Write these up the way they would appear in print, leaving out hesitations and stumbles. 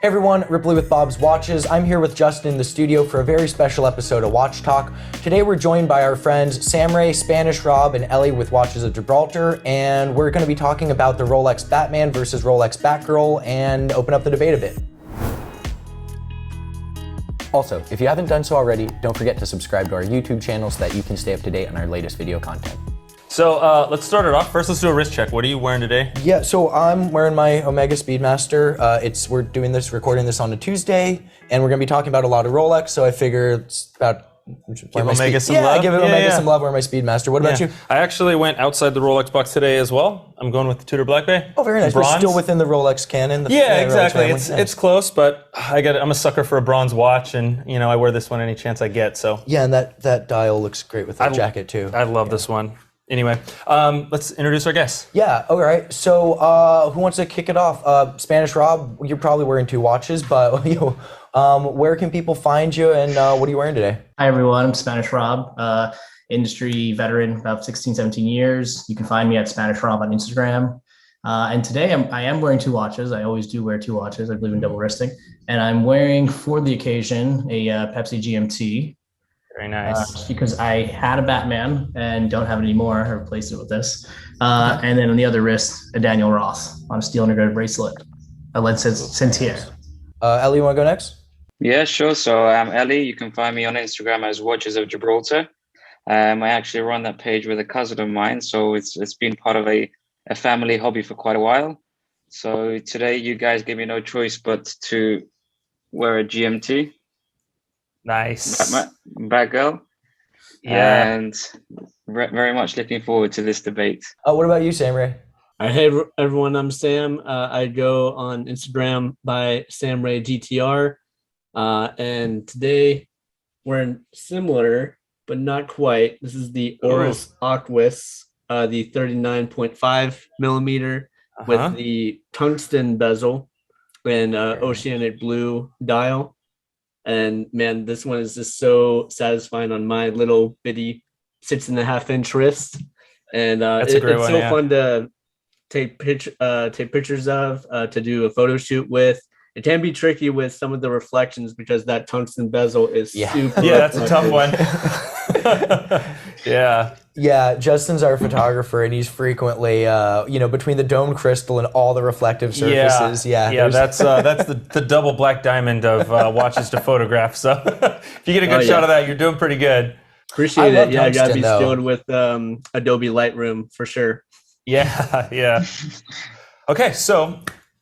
Hey everyone, Ripley with Bob's Watches. I'm here with Justin in the studio for a very special episode of Watch Talk. Today we're joined by our friends Sam Ray, Spanish Rob, and Ellie with Watches of Gibraltar, and we're going to be talking about the Rolex Batman versus Rolex Batgirl and open up the debate a bit. Also, if you haven't done so already, don't forget to subscribe to our YouTube channel so that you can stay up to date on our latest video content. So let's start it off. First, let's do a wrist check. What are you wearing today? Yeah, so I'm wearing my Omega Speedmaster. We're recording this on a Tuesday, and we're gonna be talking about a lot of Rolex. So I figure it's about give Omega some love. Yeah, give Omega some love. Wear my Speedmaster. What about you? I actually went outside the Rolex box today as well. I'm going with the Tudor Black Bay. Oh, very nice. We're still within the Rolex canon. Exactly. It's close, but I'm a sucker for a bronze watch, and I wear this one any chance I get. So yeah, and that dial looks great with that jacket too. I love this one. Anyway, let's introduce our guests. Yeah, all right. So who wants to kick it off? Spanish Rob, you're probably wearing two watches, but where can people find you, and what are you wearing today? Hi everyone, I'm Spanish Rob, industry veteran, about 16, 17 years. You can find me at Spanish Rob on Instagram. And today I am wearing two watches. I always do wear two watches. I believe in double wristing. And I'm wearing, for the occasion, a Pepsi GMT. Very nice. Because I had a Batman and don't have it anymore. I replaced it with this. And then on the other wrist, a Daniel Roth on a steel integrated bracelet. A lead Centier. Ellie, you want to go next? Yeah, sure. So I'm Ellie. You can find me on Instagram as Watches of Gibraltar. I actually run that page with a cousin of mine. So it's been part of a family hobby for quite a while. So today you guys give me no choice but to wear a GMT. Nice. Batgirl. Yeah. And very much looking forward to this debate. What about you, Sam Ray? Hey everyone, I'm Sam. I go on Instagram by Sam Ray GTR. And today we're similar, but not quite. This is the Oris Aquis, the 39.5 millimeter with the tungsten bezel and oceanic blue dial. And man, this one is just so satisfying on my little bitty 6.5-inch wrist. And it's so fun to take pictures of, to do a photo shoot with. It can be tricky with some of the reflections because that tungsten bezel is super. Yeah, that's a tough one. Yeah, Justin's our photographer, and he's frequently, between the domed crystal and all the reflective surfaces. Yeah, that's the double black diamond of watches to photograph. So if you get a good shot of that, you're doing pretty good. Appreciate it. Yeah, I gotta be skilled with Adobe Lightroom for sure. Yeah. Okay, so.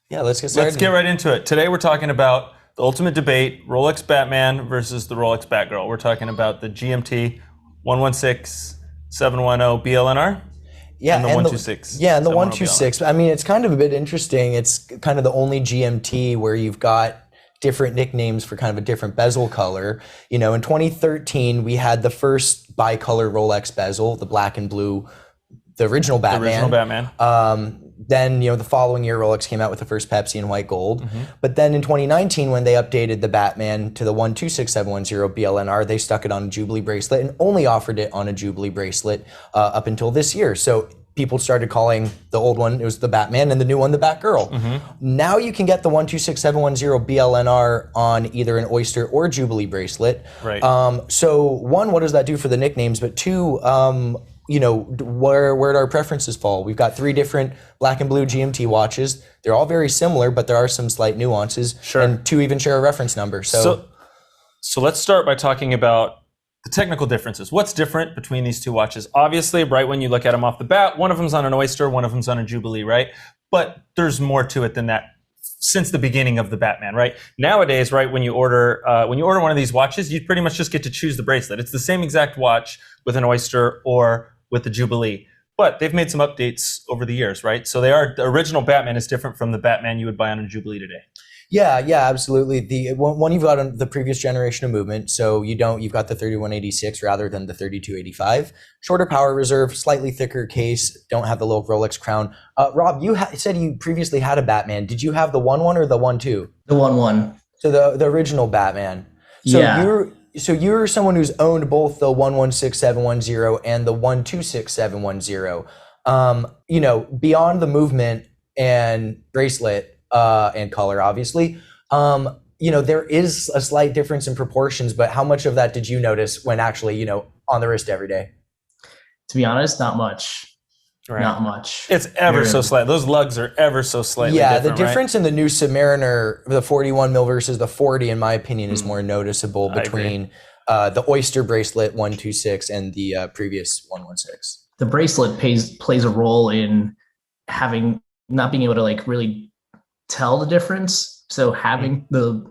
Yeah, let's get started. Let's get right into it. Today we're talking about the ultimate debate, Rolex Batman versus the Rolex Batgirl. We're talking about the GMT 116710 BLNR and the 126. Yeah, and the 126. I mean, it's kind of a bit interesting. It's kind of the only GMT where you've got different nicknames for kind of a different bezel color. In 2013, we had the first bicolor Rolex bezel, the black and blue, the original Batman. Then, the following year, Rolex came out with the first Pepsi in white gold. But then in 2019, when they updated the Batman to the 126710 BLNR, they stuck it on a Jubilee bracelet and only offered it on a Jubilee bracelet up until this year. So people started calling the old one, it was the Batman, and the new one, the Batgirl. Now you can get the 126710 BLNR on either an Oyster or Jubilee bracelet. Right. So one, what does that do for the nicknames? But two, where do our preferences fall? We've got three different black and blue GMT watches. They're all very similar, but there are some slight nuances. Sure. And two even share a reference number. So let's start by talking about the technical differences. What's different between these two watches? Obviously, right when you look at them off the bat, one of them's on an Oyster, one of them's on a Jubilee, right? But there's more to it than that since the beginning of the Batman, right? Nowadays, right, when you order one of these watches, you pretty much just get to choose the bracelet. It's the same exact watch with an Oyster or with the Jubilee, but they've made some updates over the years, right? So the original Batman is different from the Batman you would buy on a Jubilee today. Yeah, absolutely. The one you've got on the previous generation of movement, so you've got the 3186 rather than the 3285. Shorter power reserve, slightly thicker case, don't have the little Rolex crown. Rob, you said you previously had a Batman. Did you have the 1.1 or the 1.2? The 1.1. So the original Batman. So you're someone who's owned both the 116710 and the 126710. Beyond the movement and bracelet and color, obviously, There is a slight difference in proportions, but how much of that did you notice when actually, on the wrist every day? To be honest, not much. Right. Not much. It's ever so slight. Those lugs are ever so slightly different. Yeah, the difference in the new Submariner, the 41 mil versus the 40, in my opinion, is more noticeable between the Oyster bracelet 126 and the previous 116. The bracelet plays a role in not being able to like really tell the difference. So having the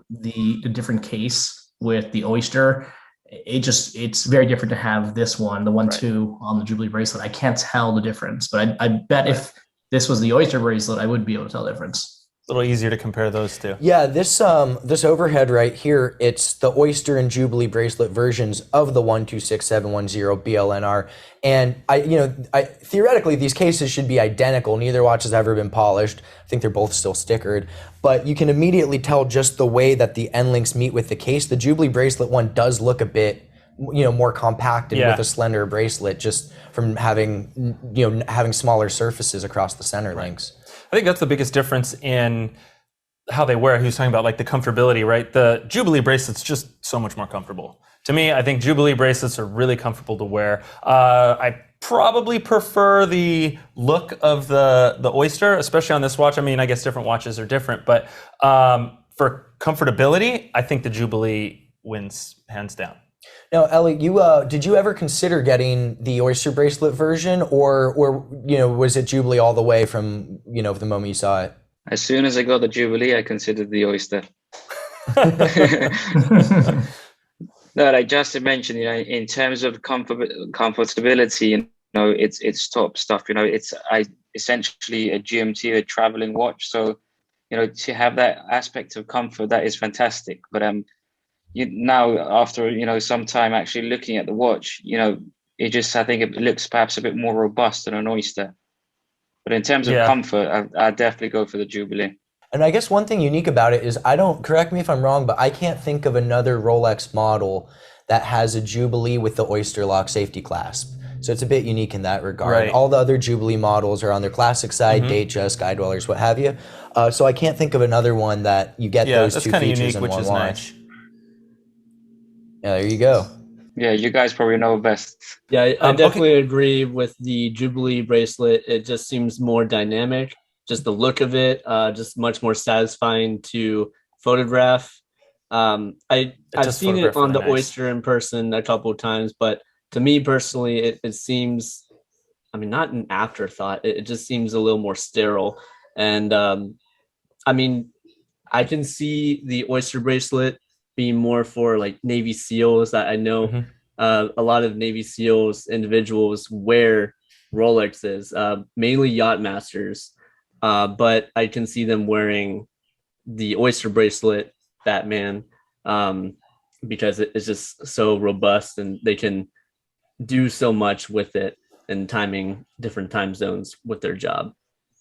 different case with the Oyster, it's very different to have this one, the 1-2 on the Jubilee bracelet. I can't tell the difference, but I bet if this was the Oyster bracelet, I would be able to tell the difference. A little easier to compare those two. Yeah, this overhead right here, it's the Oyster and Jubilee bracelet versions of the 126710 BLNR, and I theoretically these cases should be identical. Neither watch has ever been polished. I think they're both still stickered, but you can immediately tell just the way that the end links meet with the case. The Jubilee bracelet one does look a bit more compacted with a slender bracelet, just from having smaller surfaces across the center links. I think that's the biggest difference in how they wear. He was talking about like the comfortability, right? The Jubilee bracelet's just so much more comfortable. To me, I think Jubilee bracelets are really comfortable to wear. I probably prefer the look of the Oyster, especially on this watch. I mean, I guess different watches are different, but for comfortability, I think the Jubilee wins hands down. Now, Ellie, did you ever consider getting the Oyster bracelet version, or was it Jubilee all the way from the moment you saw it? As soon as I got the Jubilee, I considered the Oyster. No, like Justin mentioned, in terms of comfortability, it's top stuff. It's essentially a GMT, a traveling watch. So, to have that aspect of comfort, that is fantastic. But now after some time actually looking at the watch, I think it looks perhaps a bit more robust than an Oyster. But in terms of comfort, I'd definitely go for the Jubilee. And I guess one thing unique about it is, correct me if I'm wrong, but I can't think of another Rolex model that has a Jubilee with the Oyster lock safety clasp. So it's a bit unique in that regard. Right. All the other Jubilee models are on their classic side, Datejust, Sky Dwellers, what have you. So I can't think of another one that you get those two features unique, in which one is watch. nice. Yeah, there you go. Yeah, you guys probably know best. Yeah, I definitely agree with the Jubilee bracelet. It just seems more dynamic. Just the look of it, just much more satisfying to photograph. I've seen it on the Oyster in person a couple of times, but to me personally, it seems, not an afterthought. It just seems a little more sterile. And I can see the Oyster bracelet being more for like Navy SEALs. That I know a lot of Navy SEALs individuals wear Rolexes, mainly yacht masters. But I can see them wearing the Oyster bracelet, Batman, because it's just so robust and they can do so much with it and timing different time zones with their job.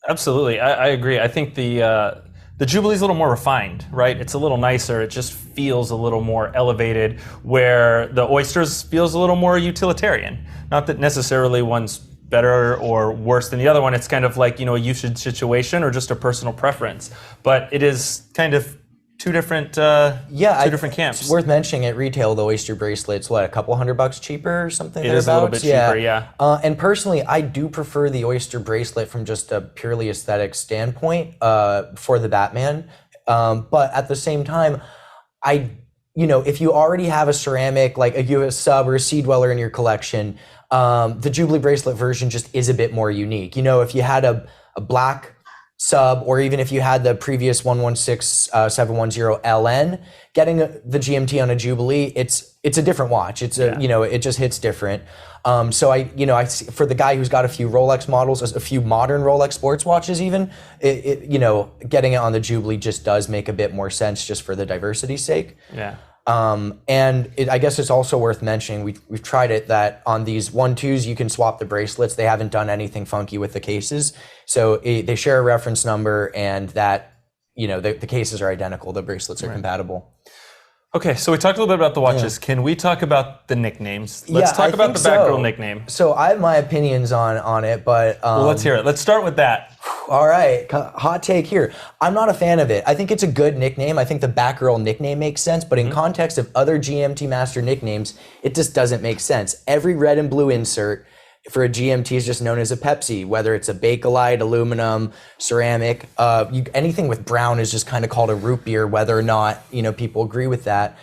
Absolutely, I agree. I think the Jubilee's a little more refined, right? It's a little nicer. It just feels a little more elevated, where the Oysters feels a little more utilitarian. Not that necessarily one's better or worse than the other one. It's kind of like, a usage situation or just a personal preference. But it is kind of two different different camps. It's worth mentioning at retail, the Oyster bracelet's a couple $100 cheaper or something. It is a little bit cheaper, yeah. And personally, I do prefer the Oyster bracelet from just a purely aesthetic standpoint for the Batman. But at the same time, if you already have a ceramic, like a sub or a Sea Dweller in your collection, the Jubilee bracelet version just is a bit more unique. If you had a black sub, or even if you had the previous 116710 LN, getting the GMT on a Jubilee, it's a different watch. It's it just hits different. So I for the guy who's got a few Rolex models, a few modern Rolex sports watches, even getting it on the Jubilee just does make a bit more sense, just for the diversity's sake. Yeah. I guess it's also worth mentioning, we've tried it, that on these 1-2s you can swap the bracelets. They haven't done anything funky with the cases, so they share a reference number, and that the cases are identical. The bracelets are compatible. Okay, so we talked a little bit about the watches. Can we talk about the nicknames? Let's Yeah, talk I about the think Batgirl so. nickname. So I have my opinions on it, but Well, let's hear it. Let's start with that. all right, hot take here. I'm not a fan of it. I think it's a good nickname. I think the Batgirl nickname makes sense, but in context of other GMT Master nicknames, it just doesn't make sense. Every red and blue insert for a GMT is just known as a Pepsi, whether it's a Bakelite, aluminum, ceramic. Anything with brown is just kind of called a root beer, whether or not people agree with that.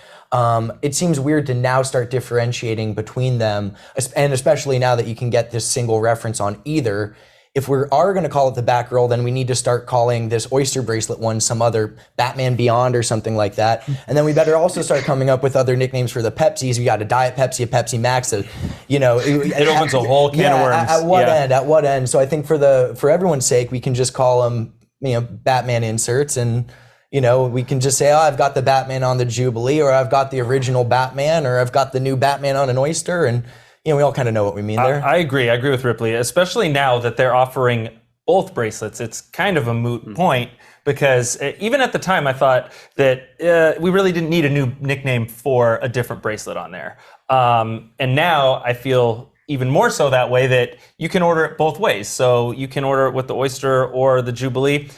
It seems weird to now start differentiating between them, and especially now that you can get this single reference on either. If we are going to call it the Batgirl, then we need to start calling this Oyster bracelet one some other Batman Beyond or something like that. And then we better also start coming up with other nicknames for the Pepsis. We got a Diet Pepsi, a Pepsi Max. It opens a whole can of worms. At what end? At what end? So I think for everyone's sake, we can just call them Batman inserts, and we can just say, oh, I've got the Batman on the Jubilee, or I've got the original Batman, or I've got the new Batman on an Oyster, and we all kind of know what we mean there. I agree. I agree with Ripley, especially now that they're offering both bracelets. It's kind of a moot point because even at the time I thought that we really didn't need a new nickname for a different bracelet on there. And now I feel even more so that way, that you can order it both ways. So you can order it with the Oyster or the Jubilee.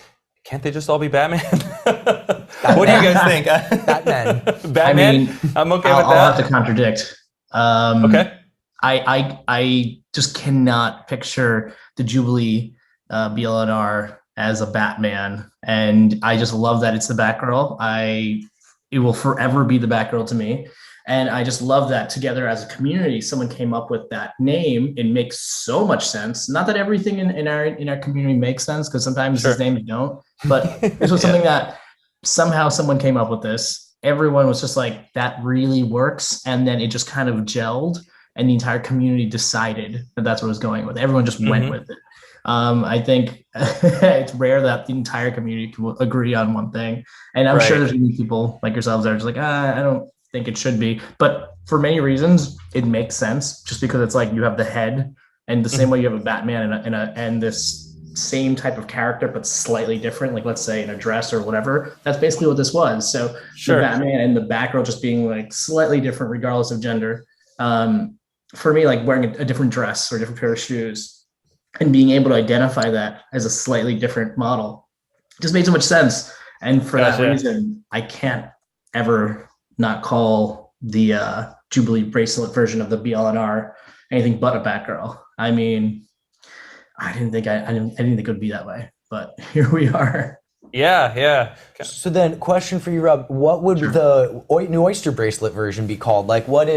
Can't they just all be Batman? What do you guys think? Batman. Batman? I mean, I'm okay I'll with that. have to contradict. Okay. I just cannot picture the Jubilee BLNR as a Batman, and I just love that it's the Batgirl. It will forever be the Batgirl to me, and I just love that together as a community, someone came up with that name. It makes so much sense. Not that everything in our community makes sense, because sometimes these names don't, but this was something that somehow someone came up with this. Everyone was just like, that really works, and then it just kind of gelled. And the entire community decided that that's what it was going with. Everyone just went with it. I think it's rare that the entire community can agree on one thing. And I'm sure there's many people like yourselves that are just like, I don't think it should be. But for many reasons, it makes sense, just because it's like you have the head, and the same way you have a Batman and this same type of character, but slightly different, like let's say in a dress or whatever. That's basically what this was. So the Batman and the Batgirl just being like slightly different regardless of gender. For me, like wearing a different dress or a different pair of shoes and being able to identify that as a slightly different model just made so much sense. And for that reason, I can't ever not call the Jubilee bracelet version of the BLNR anything but a Batgirl. I mean, I didn't think it would be that way, but here we are. Yeah. So then, question for you, Rob: what would the new Oyster bracelet version be called? Like, what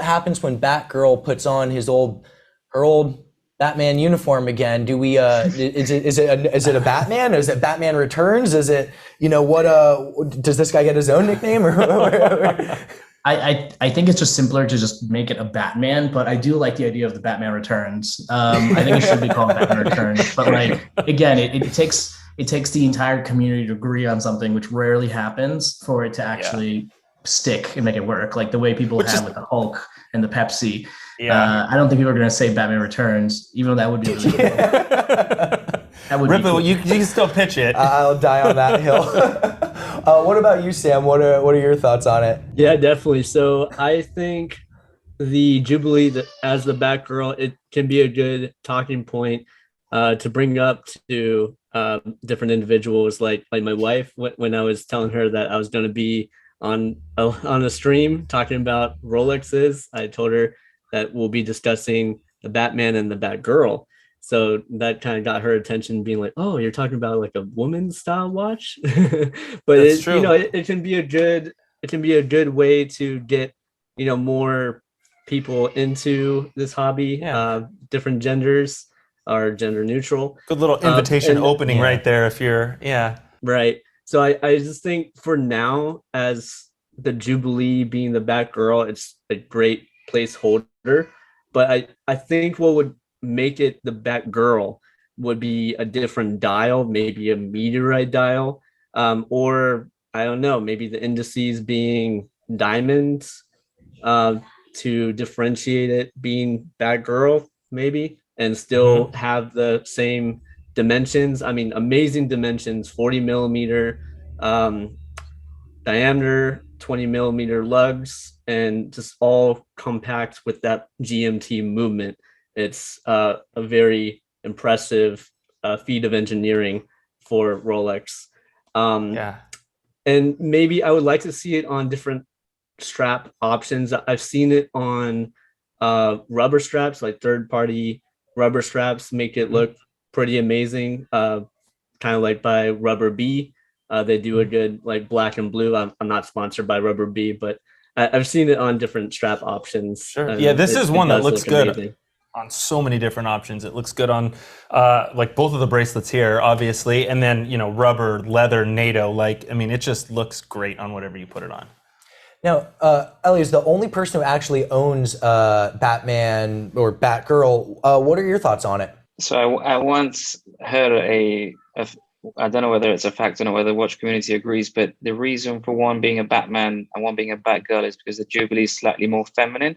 happens when Batgirl puts on her old Batman uniform again? Do we is it a Batman? Is it Batman Returns? Is it does this guy get his own nickname? Or I think it's just simpler to just make it a Batman, but I do like the idea of the Batman Returns. I think it should be called Batman Returns. But like again, it takes the entire community to agree on something, which rarely happens, for it to actually stick and make it work. Like the way people with the Hulk and the Pepsi. I don't think people are going to say Batman Returns, even though that would be really cool. That would Ripley, be cool. you can still pitch it. I'll die on that hill. What about you, Sam? What are your thoughts on it? Yeah, definitely. So I think the Jubilee as the Batgirl, it can be a good talking point to bring up to different individuals, like my wife. When I was telling her that I was going to be on a stream talking about Rolexes, I told her that we'll be discussing the Batman and the Batgirl. So that kind of got her attention, being like, "Oh, you're talking about like a woman's style watch," but That's true. It can be a good way to get more people into this hobby, different genders or gender neutral. Good little invitation opening right there. If you're right. So I just think for now, as the Jubilee being the Batgirl, it's a great placeholder. But I think what would make it the Batgirl would be a different dial, maybe a meteorite dial, or I don't know, maybe the indices being diamonds to differentiate it being Batgirl, maybe, and still have the same dimensions. I mean, amazing dimensions, 40 millimeter diameter, 20 millimeter lugs, and just all compact with that GMT movement. It's a very impressive feat of engineering for Rolex. Yeah. And maybe I would like to see it on different strap options. I've seen it on rubber straps, like third-party rubber straps make it look pretty amazing. Kind of like by Rubber B. They do a good like black and blue. I'm not sponsored by Rubber B, but I've seen it on different strap options. Sure. Yeah, this is one that looks good amazing on so many different options. It looks good on like both of the bracelets here, obviously, and then rubber, leather, NATO. Like, I mean, it just looks great on whatever you put it on. Now, Ellie is the only person who actually owns Batman or Batgirl. What are your thoughts on it? So I once heard I don't know whether it's a fact or not, whether the watch community agrees, but the reason for one being a Batman and one being a Batgirl is because the Jubilee is slightly more feminine.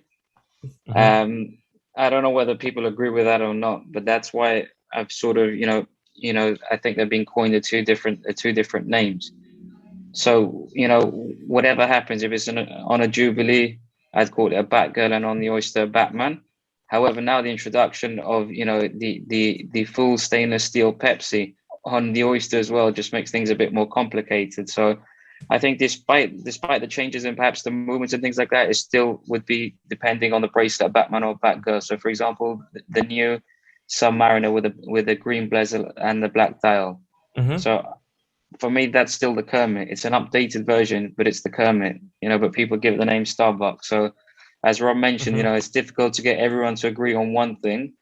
Mm-hmm. I don't know whether people agree with that or not, but that's why I've sort of, I think they've been coined the two different names. So, whatever happens, if it's on a Jubilee, I'd call it a Batgirl, and on the Oyster, a Batman. However, now the introduction of, the full stainless steel Pepsi on the Oyster as well just makes things a bit more complicated. So I think despite the changes in perhaps the movements and things like that, it still would be depending on the bracelet, Batman or Batgirl. So for example, the new Submariner with a green bezel and the black dial. Mm-hmm. So for me, that's still the Kermit. It's an updated version, but it's the Kermit, but people give it the name Starbucks. So as Rob mentioned, it's difficult to get everyone to agree on one thing,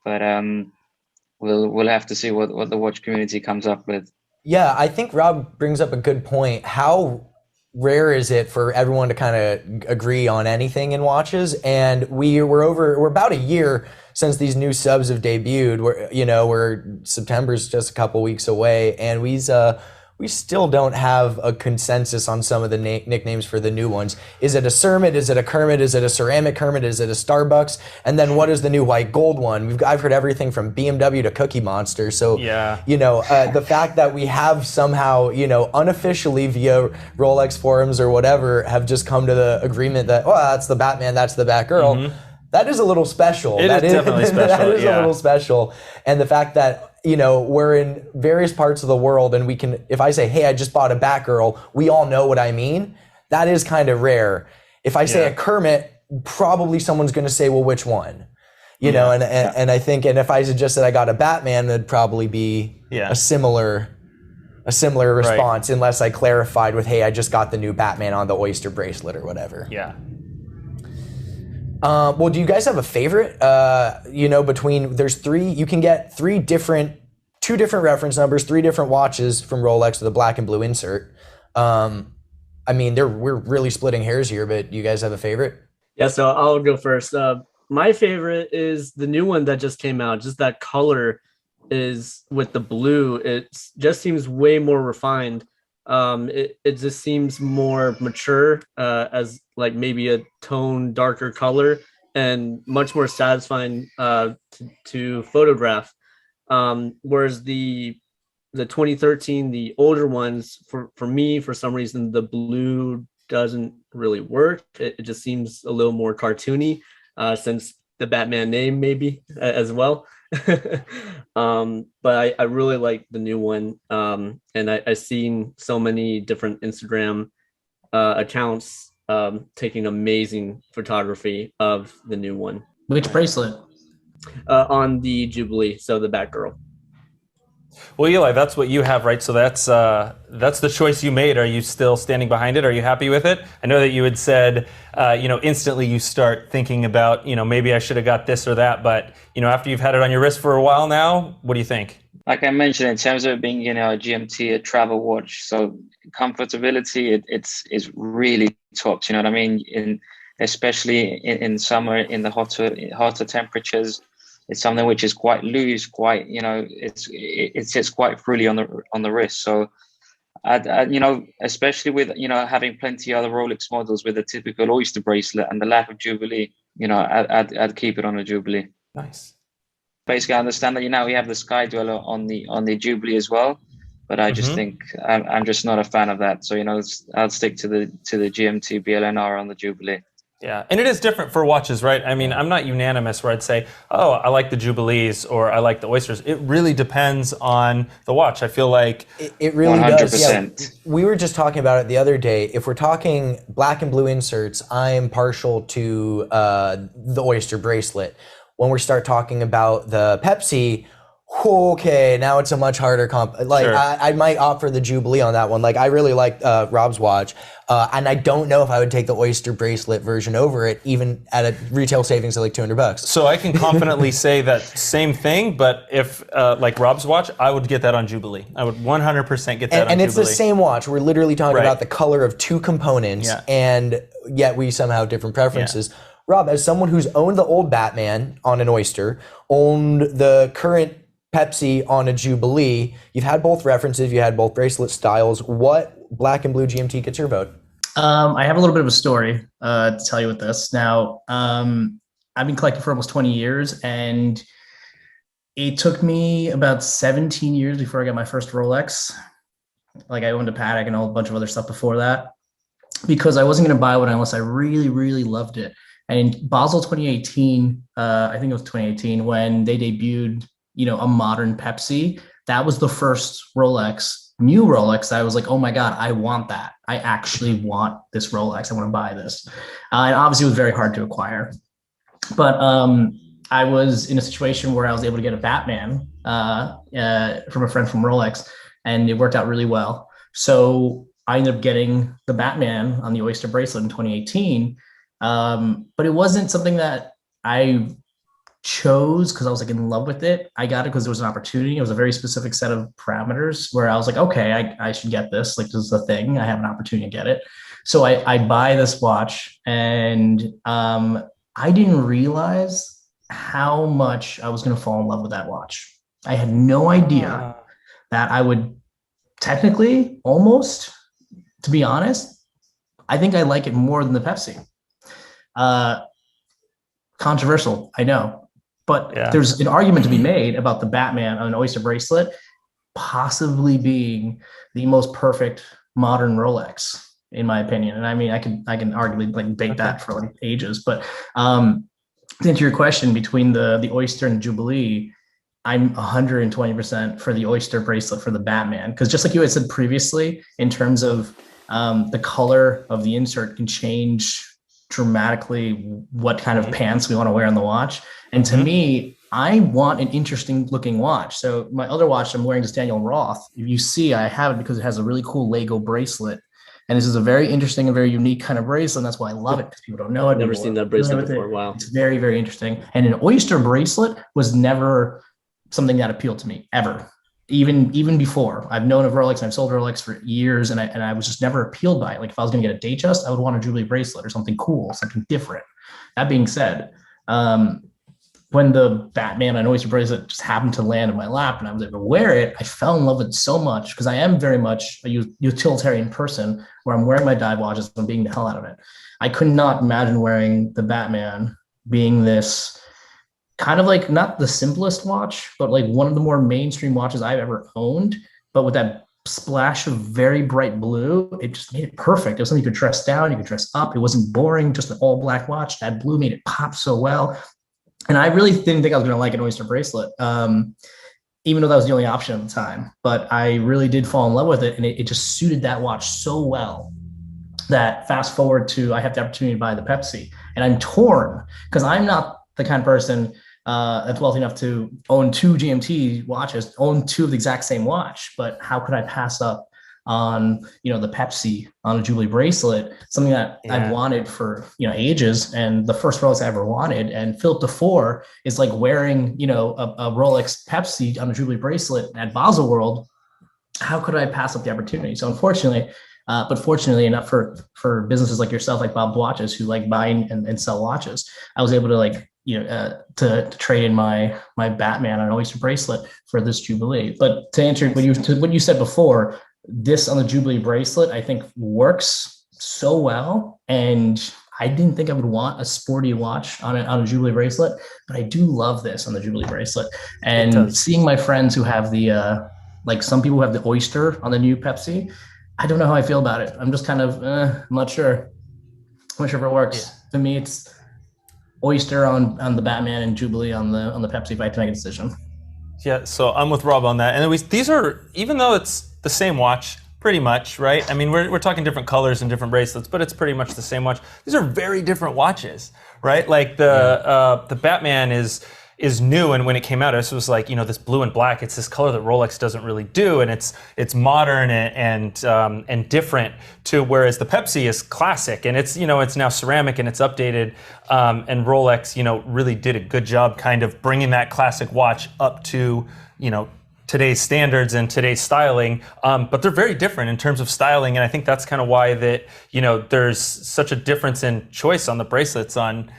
but we'll have to see what the watch community comes up with. Yeah, I think Rob brings up a good point. How rare is it for everyone to kind of agree on anything in watches? And we're about a year since these new subs have debuted. We're September's just a couple weeks away, and we still don't have a consensus on some of the nicknames for the new ones. Is it a Cermet? Is it a Kermit? Is it a ceramic Kermit? Is it a Starbucks? And then what is the new white gold one? I've heard everything from BMW to Cookie Monster. So, yeah. The fact that we have somehow, unofficially via Rolex forums or whatever, have just come to the agreement that, that's the Batman, that's the Batgirl. Mm-hmm. That is a little special. It is definitely special. That is a little special. And the fact that, we're in various parts of the world, and we can, if I say, hey, I just bought a Batgirl, we all know what I mean. That is kind of rare. If I say a Kermit, probably someone's going to say, well, which one? And I think, and if I just said I got a Batman, that'd probably be a similar response, unless I clarified with, hey, I just got the new Batman on the Oyster bracelet or whatever. Yeah. Well, do you guys have a favorite? There's three, you can get two different reference numbers, three different watches from Rolex with a black and blue insert. We're really splitting hairs here, but do you guys have a favorite? Yeah, so I'll go first. My favorite is the new one that just came out. Just that color is with the blue. It just seems way more refined. It just seems more mature, as like maybe a tone darker color, and much more satisfying to photograph. Whereas the 2013, the older ones, for me, for some reason, the blue doesn't really work. It just seems a little more cartoony, since the Batman name maybe as well. But I really like the new one. And I've seen so many different Instagram accounts taking amazing photography of the new one. Which bracelet? On the Jubilee, so the Batgirl. Well, Eli, that's what you have, right? So that's the choice you made. Are you still standing behind it? Are you happy with it? I know that you had said, instantly you start thinking about, maybe I should have got this or that. But, after you've had it on your wrist for a while now, what do you think? Like I mentioned, in terms of it being, a GMT, a travel watch, so comfortability, it's really tops. You know what I mean? Especially in summer, in the hotter temperatures. It's something which is quite loose, quite, it sits quite freely on the wrist. So, especially with, having plenty of other Rolex models with a typical Oyster bracelet and the lack of Jubilee, I'd keep it on a Jubilee. Nice. Basically, I understand that, we have the Sky Dweller on the Jubilee as well. but I just think I'm just not a fan of that. So I'll stick to the GMT BLNR on the Jubilee. Yeah, and it is different for watches, right? I mean, I'm not unanimous where I'd say, oh, I like the Jubilees or I like the Oysters. It really depends on the watch. I feel like it really 100%. does. Yeah, we were just talking about it the other day. If we're talking black and blue inserts, I'm partial to the Oyster bracelet. When we start talking about the Pepsi, okay, now it's a much harder comp. Like Sure. I might opt for the Jubilee on that one. Like I really like Rob's watch, and I don't know if I would take the Oyster bracelet version over it, even at a retail savings of like $200. So I can confidently say that same thing, but if like Rob's watch, I would get that on Jubilee. I would 100% get that on Jubilee. And it's the same watch. We're literally talking Right. about the color of two components, and yet we somehow have different preferences. Rob, as someone who's owned the old Batman on an Oyster, owned the current Pepsi on a Jubilee, you've had both references, you had both bracelet styles. What black and blue GMT gets your vote? I have a little bit of a story to tell you with this. Now, I've been collecting for almost 20 years, and it took me about 17 years before I got my first Rolex. Like I owned a Patek and a whole bunch of other stuff before that, because I wasn't going to buy one unless I really, really loved it. And in Basel 2018, I think it was 2018, when they debuted, a modern Pepsi, that was the first new Rolex. I was like, oh my God, I want that. I actually want this Rolex. I want to buy this. And obviously it was very hard to acquire. But I was in a situation where I was able to get a Batman from a friend from Rolex, and it worked out really well. So I ended up getting the Batman on the Oyster bracelet in 2018. But it wasn't something that I chose because I was like in love with it. I got it because there was an opportunity. It was a very specific set of parameters where I was like, okay, I should get this. Like, this is the thing. I have an opportunity to get it. So I buy this watch, and I didn't realize how much I was going to fall in love with that watch. I had no idea that I would technically, almost, to be honest, I think I like it more than the Pepsi. Controversial, I know. But there's an argument to be made about the Batman on an Oyster bracelet possibly being the most perfect modern Rolex, in my opinion. And I mean, I can arguably like debate that for like ages. But to answer your question, between the Oyster and the Jubilee, I'm 120% for the Oyster bracelet for the Batman, because just like you had said previously, in terms of the color of the insert can change dramatically what kind of pants we want to wear on the watch. And to me, I want an interesting looking watch. So my other watch I'm wearing is Daniel Roth. If you see, I have it because it has a really cool Lego bracelet. And this is a very interesting and very unique kind of bracelet. And that's why I love it, because people don't know it. I've never seen that bracelet before. Wow. It's very, very interesting. And an Oyster bracelet was never something that appealed to me ever. Even before. I've known of Rolex and I've sold Rolex for years, and I was just never appealed by it. Like if I was going to get a Datejust, I would want a Jubilee bracelet or something cool, something different. That being said, when the Batman and Oyster bracelet just happened to land in my lap and I was able to wear it, I fell in love with it so much, because I am very much a utilitarian person where I'm wearing my dive watches and I'm being the hell out of it. I could not imagine wearing the Batman being this kind of like not the simplest watch, but like one of the more mainstream watches I've ever owned. But with that splash of very bright blue, it just made it perfect. It was something you could dress down, you could dress up. It wasn't boring, just an all black watch. That blue made it pop so well. And I really didn't think I was going to like an Oyster bracelet, even though that was the only option at the time. But I really did fall in love with it, and it just suited that watch so well that fast forward to I have the opportunity to buy the Pepsi. And I'm torn, because I'm not the kind of person that's wealthy enough to own two GMT watches, own two of the exact same watch. But how could I pass up on the Pepsi on a Jubilee bracelet, something that I've wanted for ages, and the first Rolex I ever wanted. And Philip DeFore is like wearing a Rolex Pepsi on a Jubilee bracelet at Basel World. How could I pass up the opportunity? So unfortunately, but fortunately enough for businesses like yourself, like Bob Watches, who like buy and sell watches, I was able to to trade in my Batman on an Oyster bracelet for this Jubilee. But to answer what you said before, this on the Jubilee bracelet, I think works so well. And I didn't think I would want a sporty watch on a Jubilee bracelet, but I do love this on the Jubilee bracelet. And seeing my friends who have the Like some people have the Oyster on the new Pepsi. I don't know how I feel about it. I'm just kind of, I'm not sure. I'm not sure if it works. To me, it's Oyster on the Batman and Jubilee on the Pepsi if I had to make a decision. Yeah, so I'm with Rob on that. And these are, even though it's the same watch, pretty much, right? I mean, we're talking different colors and different bracelets, but it's pretty much the same watch. These are very different watches, right? Like the Batman is new, and when it came out, it was like, this blue and black. It's this color that Rolex doesn't really do, and it's modern and different. Whereas the Pepsi is classic, and it's now ceramic and it's updated. And Rolex, really did a good job, kind of bringing that classic watch up to today's standards and today's styling, but they're very different in terms of styling, and I think that's kind of why that there's such a difference in choice on the bracelets. On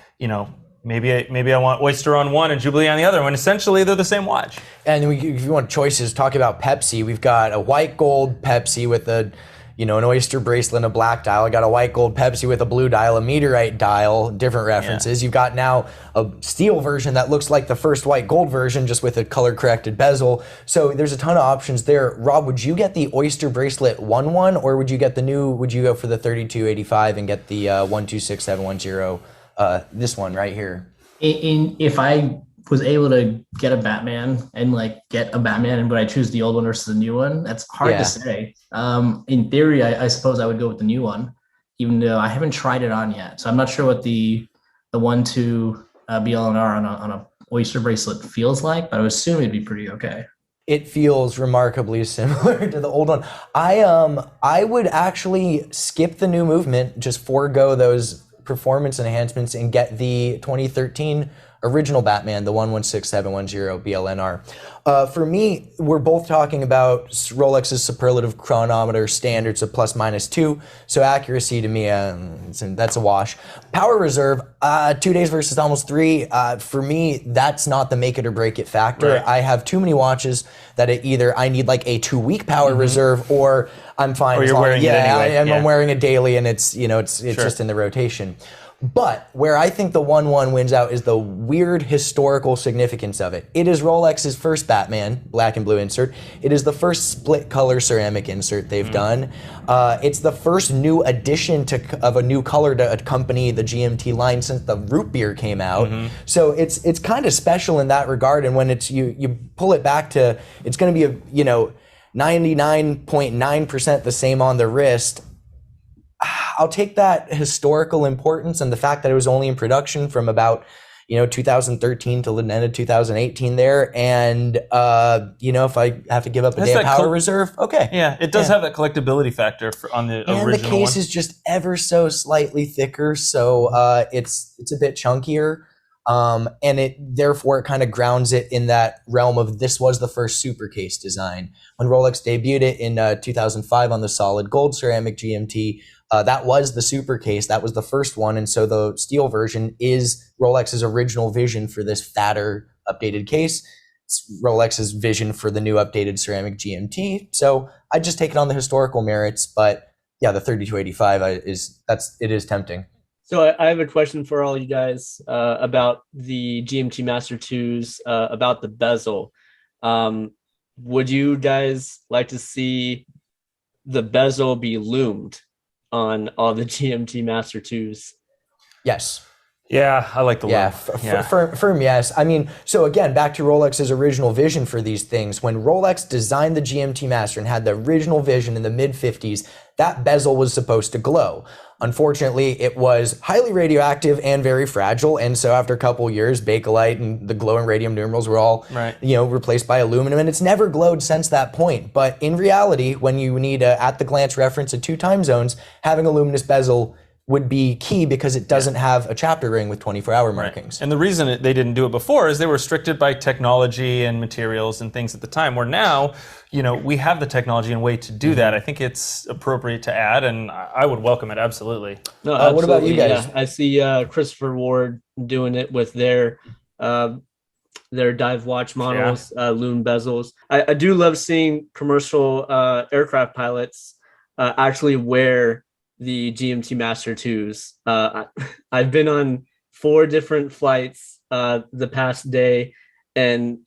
maybe I want Oyster on one and Jubilee on the other, when essentially they're the same watch. And if you want choices, talk about Pepsi. We've got a white gold Pepsi with an Oyster bracelet and a black dial. I got a white gold Pepsi with a blue dial, a meteorite dial, different references. You've got now a steel version that looks like the first white gold version, just with a color corrected bezel. So there's a ton of options there. Rob, would you get the Oyster bracelet 1-1, or would you get would you go for the 3285 and get the 126710, this one right here? If I was able to get a Batman and would I choose the old one versus the new one? That's hard to say. In theory, I suppose I would go with the new one, even though I haven't tried it on yet. So I'm not sure what the 1-2 BLNR on a Oyster bracelet feels like, but I would assume it'd be pretty okay. It feels remarkably similar to the old one. I would actually skip the new movement, just forego those performance enhancements, and get the 2013 original Batman, the 116710 BLNR. For me, we're both talking about Rolex's superlative chronometer standards of ±2, so accuracy to me, that's a wash. Power reserve, 2 days versus almost 3. For me, that's not the make it or break it factor. Right. I have too many watches that either I need like a 2-week power reserve, or I'm fine. Or you're wearing it anyway. I'm wearing it daily, and it's just in the rotation. But where I think the 1-1 wins out is the weird historical significance of it. It is Rolex's first Batman, black and blue insert. It is the first split color ceramic insert they've done. It's the first new addition of a new color to accompany the GMT line since the Rootbeer came out. So it's kind of special in that regard. And when you pull it back to, it's going to be 99.9% the same on the wrist. I'll take that historical importance and the fact that it was only in production from about 2013 till the end of 2018 there, and if I have to give up a day of power reserve, okay. Yeah, it does have that collectability factor on the original one. And the case is just ever so slightly thicker, so it's a bit chunkier, and it therefore kind of grounds it in that realm of this was the first super case design. When Rolex debuted it in 2005 on the solid gold ceramic GMT, that was the super case. That was the first one. And so the steel version is Rolex's original vision for this fatter updated case. It's Rolex's vision for the new updated ceramic GMT. So I just take it on the historical merits. But yeah, the 3285 it is tempting. So I have a question for all you guys about the GMT Master 2s, about the bezel. Would you guys like to see the bezel be loomed on all the GMT Master 2s? Yes. Yeah, I like the look. Firm yes. I mean, so again, back to Rolex's original vision for these things. When Rolex designed the GMT Master and had the original vision in the mid-50s, that bezel was supposed to glow. Unfortunately, it was highly radioactive and very fragile, and so after a couple years, Bakelite and the glowing radium numerals were all replaced by aluminum, and it's never glowed since that point. But in reality, when you need a at-the-glance reference at 2 time zones, having a luminous bezel would be key because it doesn't have a chapter ring with 24-hour markings. And the reason they didn't do it before is they were restricted by technology and materials and things at the time, where now, we have the technology and way to do that. I think it's appropriate to add, and I would welcome it, absolutely. No, absolutely. What about you guys? Yeah, I see Christopher Ward doing it with their dive watch models, loom bezels. I do love seeing commercial aircraft pilots actually wear the GMT Master 2s. I've been on 4 different flights the past day, and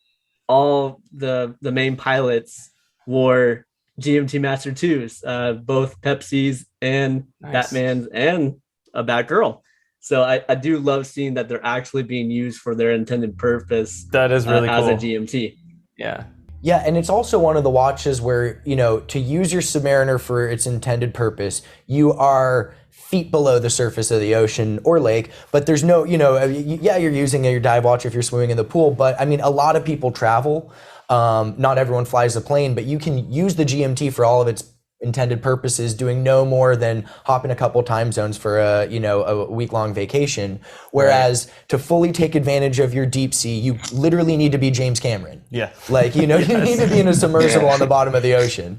all the main pilots wore GMT Master 2s, both Pepsi's and Nice. Batman's and a Batgirl. So I do love seeing that they're actually being used for their intended purpose. That is really as cool. a GMT. Yeah. Yeah, and it's also one of the watches where, you know, to use your Submariner for its intended purpose, you are feet below the surface of the ocean or lake, but there's no, you know, yeah, you're using your dive watch if you're swimming in the pool, but I mean, a lot of people travel. Not everyone flies a plane, but you can use the GMT for all of its intended purposes, doing no more than hopping a couple time zones for a, you know, a week-long vacation. Whereas to fully take advantage of your deep sea, you literally need to be James Cameron. Yeah. Like, you know, you need to be in a submersible on the bottom of the ocean.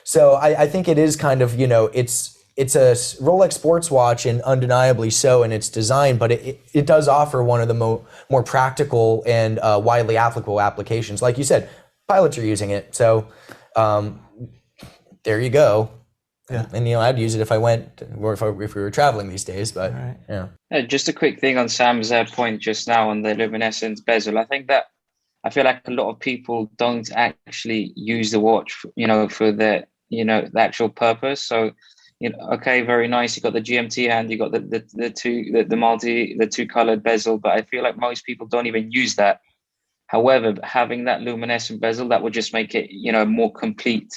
So I think it is kind of, you know, it's a Rolex sports watch, and undeniably so in its design, but it does offer one of the more practical and widely applicable applications. Like you said, pilots are using it. So there you go. Yeah. And, you know, I'd use it if I went, or if we were traveling these days, but Right. yeah. Just a quick thing on Sam's point just now on the Luminescence bezel. I feel like a lot of people don't actually use the watch, you know, for the, you know, the actual purpose. So, you know, okay, very nice. You got the GMT hand, you got the two colored bezel, but I feel like most people don't even use that. However, having that luminescent bezel, that would just make it, you know, more complete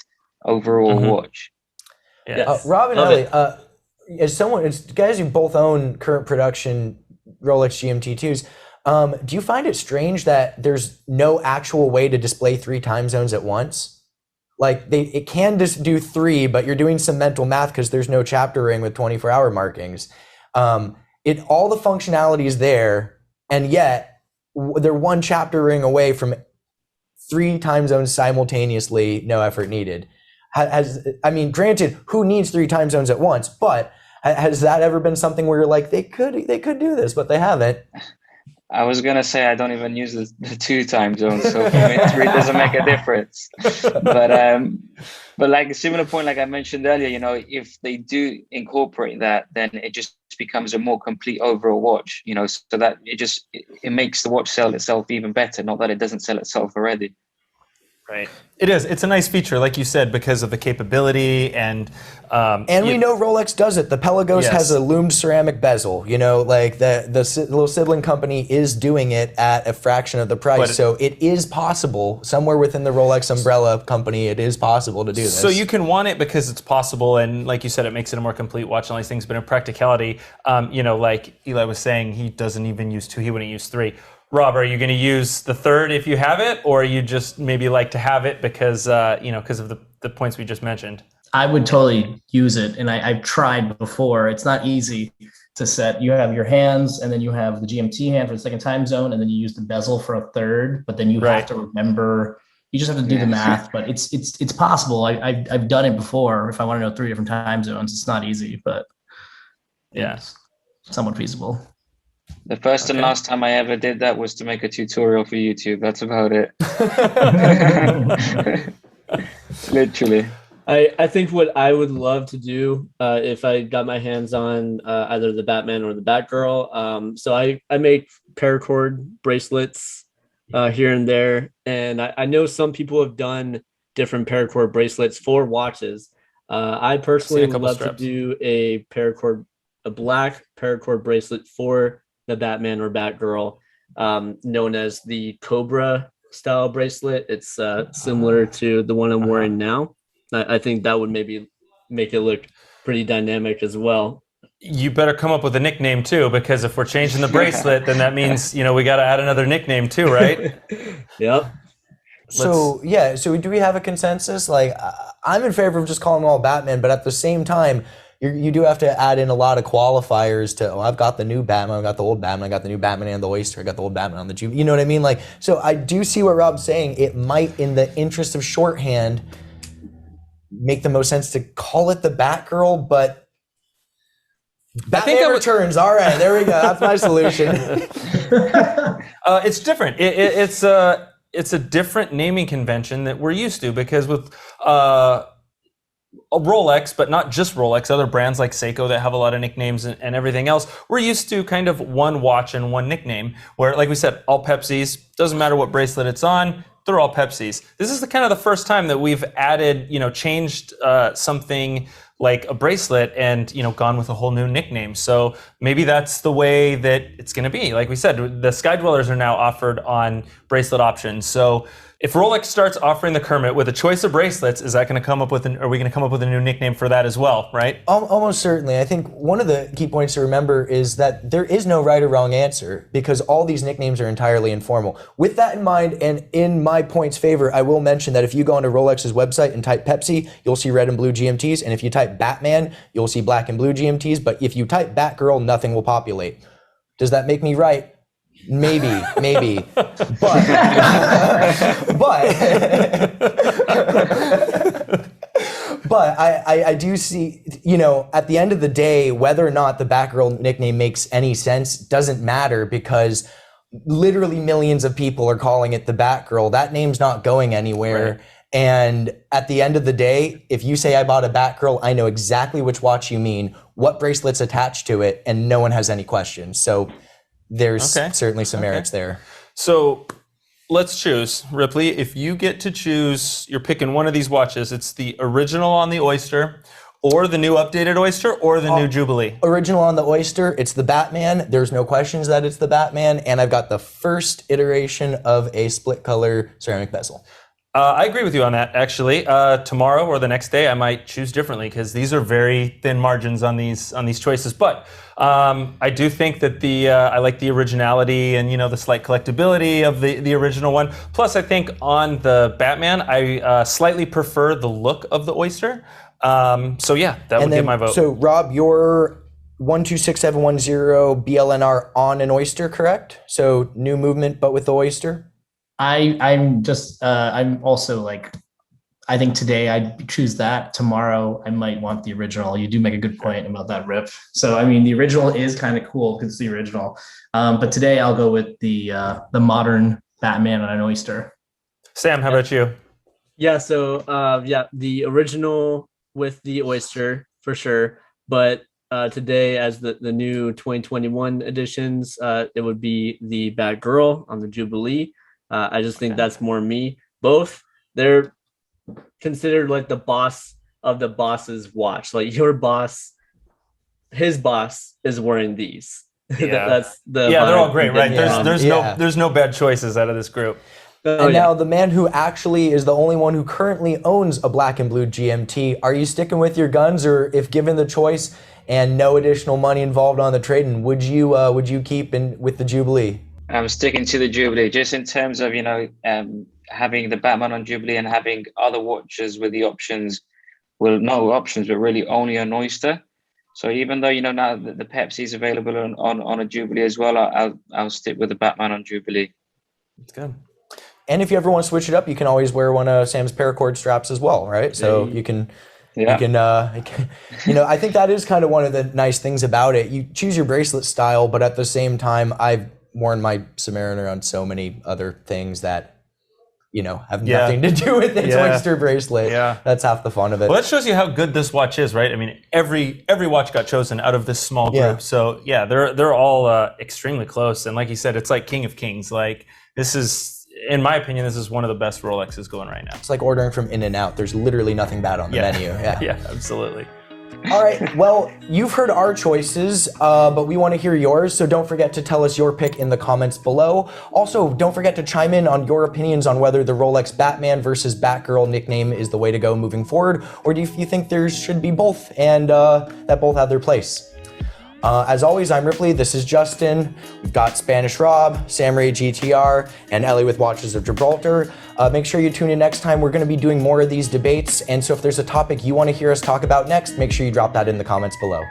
overall watch. Yeah. Rob and Ellie, as guys who both own current production Rolex GMT2s, do you find it strange that there's no actual way to display 3 time zones at once? Like it can just do 3, but you're doing some mental math because there's no chapter ring with 24-hour markings. All the functionality is there, and yet they're 1 chapter ring away from 3 time zones simultaneously, no effort needed. I mean, granted, who needs 3 time zones at once? But has that ever been something where you're like, they could do this, but they haven't? I was gonna say I don't even use the 2 time zones, so for me it really doesn't make a difference. But like a similar point, like I mentioned earlier, you know, if they do incorporate that, then it just becomes a more complete overall watch. You know, so that it makes the watch sell itself even better. Not that it doesn't sell itself already. Right. It is. It's a nice feature, like you said, because of the capability and we know Rolex does it. The Pelagos has a loomed ceramic bezel. You know, like the little sibling company is doing it at a fraction of the price. So it is possible somewhere within the Rolex umbrella company. It is possible to do this. So you can want it because it's possible, and like you said, it makes it a more complete watch and all these things. But in practicality, you know, like Eli was saying, he doesn't even use 2. He wouldn't use 3. Rob, are you going to use the 3rd if you have it, or you just maybe like to have it because you know, because of the points we just mentioned? I would totally use it, and I've tried before. It's not easy to set. You have your hands, and then you have the GMT hand for the 2nd time zone, and then you use the bezel for a 3rd. But then you have to remember. You just have to do the math, but it's possible. I've done it before. If I want to know 3 different time zones, it's not easy, but it's somewhat feasible. The first and last time I ever did that was to make a tutorial for YouTube. That's about it. Literally. I think what I would love to do if I got my hands on either the Batman or the Batgirl. So I make paracord bracelets here and there. And I know some people have done different paracord bracelets for watches. I personally would love to do a black paracord bracelet for the Batman or Batgirl, known as the Cobra style bracelet. It's similar to the one I'm wearing now. I think that would maybe make it look pretty dynamic as well. You better come up with a nickname too, because if we're changing the bracelet, then that means, you know, we got to add another nickname too, right? Yep. So do we have a consensus? Like, I'm in favor of just calling them all Batman, but at the same time, you do have to add in a lot of qualifiers to, I've got the new Batman, I've got the old Batman, I got the new Batman and the Oyster, I got the old Batman on the Jubilee. You know what I mean? Like, so I do see what Rob's saying. It might, in the interest of shorthand, make the most sense to call it the Batgirl, but Batman Returns. All right, there we go. That's my solution. It's different. It's a different naming convention that we're used to, because with a Rolex, but not just Rolex, other brands like Seiko that have a lot of nicknames and everything else, we're used to kind of one watch and one nickname, where, like we said, all Pepsi's, doesn't matter what bracelet it's on, they're all Pepsis. This is the kind of the first time that we've added, changed something like a bracelet and, gone with a whole new nickname. So maybe that's the way that it's going to be. Like we said, the Sky Dwellers are now offered on bracelet options. So if Rolex starts offering the Kermit with a choice of bracelets, are we going to come up with a new nickname for that as well, right? Almost certainly. I think one of the key points to remember is that there is no right or wrong answer because all these nicknames are entirely informal. With that in mind, and in my point's favor, I will mention that if you go onto Rolex's website and type Pepsi, you'll see red and blue GMTs, and if you type Batman, you'll see black and blue GMTs, but if you type Batgirl, nothing will populate. Does that make me right? Maybe, but I do see, at the end of the day, whether or not the Batgirl nickname makes any sense doesn't matter because literally millions of people are calling it the Batgirl. That name's not going anywhere. Right. And at the end of the day, if you say I bought a Batgirl, I know exactly which watch you mean, what bracelet's attached to it, and no one has any questions. So there's certainly some merits there. So let's choose. Ripley, if you get to choose, you're picking one of these watches. It's the original on the Oyster, or the new updated Oyster, or the new Jubilee. Original on the Oyster, it's the Batman. There's no questions that it's the Batman. And I've got the first iteration of a split color ceramic bezel. I agree with you on that, actually. Tomorrow or the next day, I might choose differently because these are very thin margins on these choices. But I do think that I like the originality and the slight collectability of the original one. Plus, I think on the Batman, I slightly prefer the look of the Oyster. So yeah, that would get my vote. So Rob, you're 126710 BLNR on an Oyster, correct? So new movement, but with the Oyster. I'm also like, I think today I'd choose that. Tomorrow I might want the original. You do make a good point about that, Rip. So I mean, the original is kind of cool because it's the original. But today I'll go with the modern Batman on an Oyster. Sam, how about you? Yeah. So the original with the Oyster for sure. But today, as the new 2021 editions, it would be the Batgirl on the Jubilee. I just think that's more me. Both, they're considered like the boss of the boss's watch. Like your boss, his boss is wearing these. Yeah. That's the they're all great, right? There's no bad choices out of this group. Now the man who actually is the only one who currently owns a black and blue GMT, are you sticking with your guns, or if given the choice and no additional money involved on the trade-in, would you keep with the Jubilee? I'm sticking to the Jubilee, just in terms of, having the Batman on Jubilee and having other watches with the options, well, no options, but really only an Oyster. So even though, now the Pepsi is available on a Jubilee as well, I'll stick with the Batman on Jubilee. That's good. And if you ever want to switch it up, you can always wear one of Sam's paracord straps as well, right? So you can... Yeah. I think that is kind of one of the nice things about it. You choose your bracelet style, but at the same time, I've worn my Submariner on so many other things that, have nothing to do with its Oyster bracelet. Yeah. That's half the fun of it. Well, that shows you how good this watch is, right? I mean, every watch got chosen out of this small group. Yeah. So yeah, they're all extremely close. And like you said, it's like King of Kings. Like this is, in my opinion, this is one of the best Rolexes going right now. It's like ordering from In-N-Out. There's literally nothing bad on the menu. Yeah. Yeah, absolutely. All right, well, you've heard our choices, but we want to hear yours, so don't forget to tell us your pick in the comments below. Also, don't forget to chime in on your opinions on whether the Rolex Batman versus Batgirl nickname is the way to go moving forward, or do you think there should be both, and that both have their place? As always, I'm Ripley, this is Justin, we've got Spanish Rob, Sam Ray GTR, and Ellie with Watches of Gibraltar. Make sure you tune in next time. We're going to be doing more of these debates, and so if there's a topic you want to hear us talk about next, make sure you drop that in the comments below.